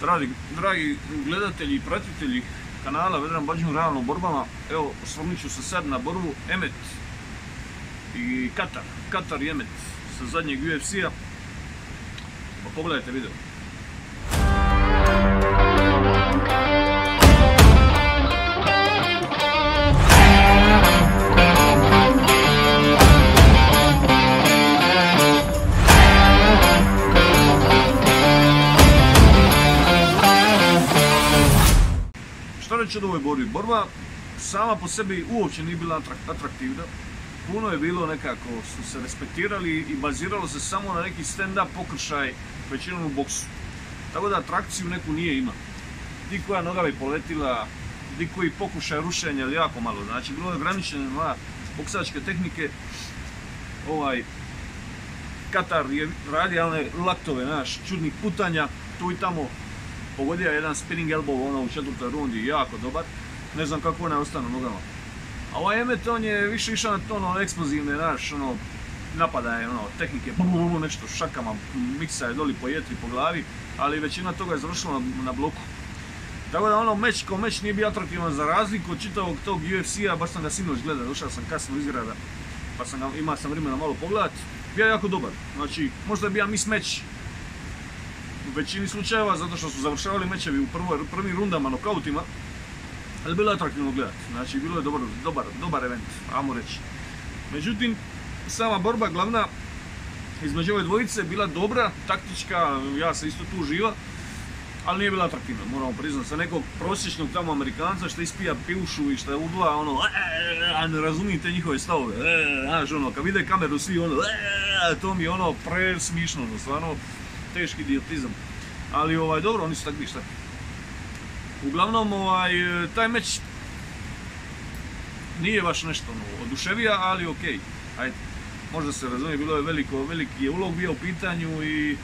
Dragi gledatelji i pratitelji kanala Vedran Bađun realno u borbama, evo osvrnut ću se sad na borbu Emet i Katar i Emet sa zadnjeg UFC-a, pa pogledajte video. Što reći od ovoj borbi? Borba sama po sebi uopće nije bila atraktivna. Puno je bilo nekako, su se respektirali i baziralo se samo na neki stand-up pokršaj, većinom u boksu. Tako da atrakciju neku nije ima. Di koja noga bi poletila, di koji pokušaj rušenja, ali jako malo. Znači, bilo je ograničeno na boksačke tehnike. Katar je radio one laktove, čudnih putanja, tu i tamo. Pogodio je jedan spinning elbow u četvrtoj rundi, jako dobar. Ne znam kako ona ostane nogama. A ovaj Emet, on je više išao na to eksplozivne, napadaje, tehnike, nešto šakama, miksa je doli po jetri, po glavi, ali većina toga je završila na bloku. Tako da meč kao meč nije bio atraktivan za razliku od čitavog tog UFC-a, baš sam ga sinoć gledao, došao sam kasno iz grada, pa imao sam vremena malo pogledat. Bio je jako dobar, znači možda je bio mismatch u većini slučajeva, zato što su završavali mečevi u prvim rundama nokautima, ali bilo je atraktivno gledati, znači bilo je dobar event, ajmo reći. Međutim, sama borba glavna između ove dvojice bila dobra, taktička, ja sam isto tu uživa, ali nije bila atraktivna, moramo priznati, sa nekog prosječnog tamo Amerikanca što ispija pivšu i što udla, a ne razumijem te njihove stavove, kad vide kameru svi to mi je presmišno, stvarno teški idiotizam, ali dobro, oni su takvi šta. Uglavnom, taj meč nije baš nešto oduševija, ali okej, ajde, možda se razumije, bilo je veliki je ulog bio u pitanju i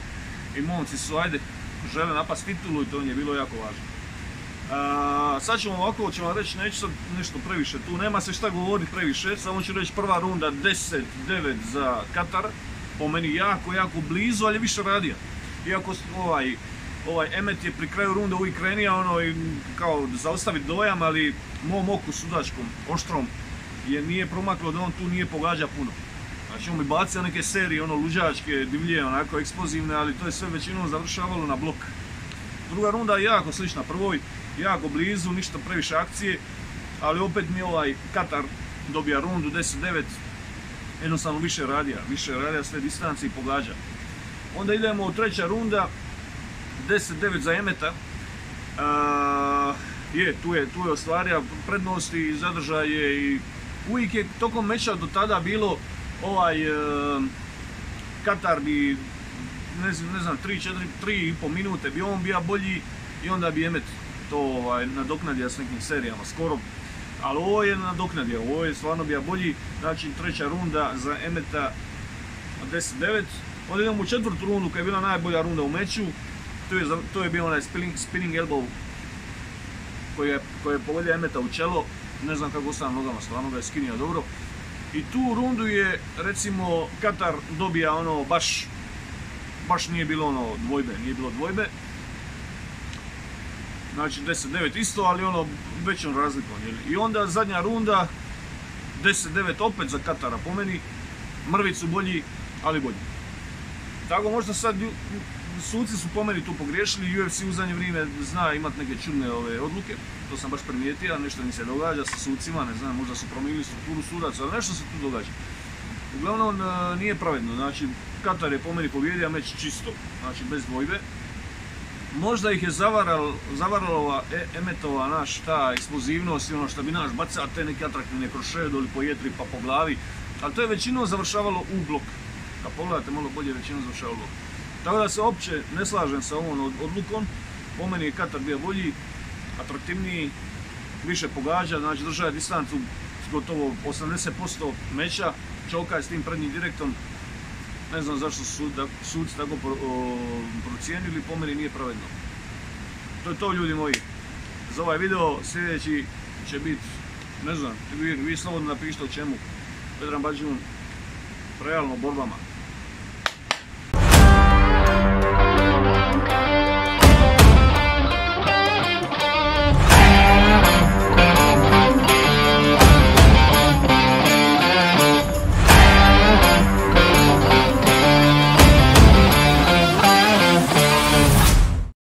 momci su, žele napast titulu i to je bilo jako važno. Sad ćemo ovako, ćemo reći, neću sad nešto previše, tu nema se šta govoriti previše, samo ću reći prva runda 10-9 za Katar, po meni jako blizu, ali je više radija. Iako Emet je pri kraju runda uvijek krenio kao zaustaviti dojam, ali mom oku sudačkom, oštrom, nije promaklo da on tu nije pogađa puno. Znači on bi bacio neke serije, luđačke, divlje, onako eksplozivne, ali to je sve većinom završavalo na blok. Druga runda je jako slična prvoj, jako blizu, ništa previše akcije, ali opet mi Katar dobija rundu 10-9, jednostavno više radija sve distance i pogađa. Onda idemo u treća runda, 10-9 za Emeta, tu je ostvario prednosti i zadržaje i uvijek je tokom meča do tada bilo Katar bi, ne znam, 3,5 minute bi on bio bolji i onda bi Emet to nadoknadio s nekim serijama skoro, ali ovo je nadoknadio, ovo je stvarno bio bolji, znači treća runda za Emeta 10-9. Onda idemo u četvrtu rundu koja je bila najbolja runda u meču, to je bio onaj spinning elbow koji je pogodio Emeta u čelo, ne znam kako ostane nogama, stvarno ga je skinio dobro. I tu rundu je, recimo, Katar dobija baš nije bilo dvojbe. Znači 10-9 isto, ali većom razlikom. I onda zadnja runda, 10-9 opet za Katara po meni, mrvicu bolji, ali bolji. Tako možda sad suci su po meni tu pogriješili, UFC u zadnje vrijeme zna imati neke čudne odluke, to sam baš primijetio, nešto mi se događa sa sucima, ne znam, možda su promijenili strukturu sudaca, ali nešto se tu događa. Uglavnom nije pravedno, znači Katar je po meni pobjedio meč čisto, znači bez dvojbe. Možda ih je zavarala Emetova ta eksplozivnost i što bi bacao te neke atraktivne krošeje doli po jetri pa po glavi, ali to je većinom završavalo u blok. Kad pogledate malo bolje, većinom završavalo u blok. Tako da se uopće ne slažem sa ovom odlukom, po meni je Katar bio bolji, atraktivniji, više pogađa, znači držao je distancu gotovo 80% meča, čoka je s tim prednjim direktom, ne znam zašto su suci tako procijenili, po meni nije pravedno. To je to, ljudi moji, za ovaj video sljedeći će biti, ne znam, vi slobodno napišite o čemu, Vedran Bađun, realno borbama.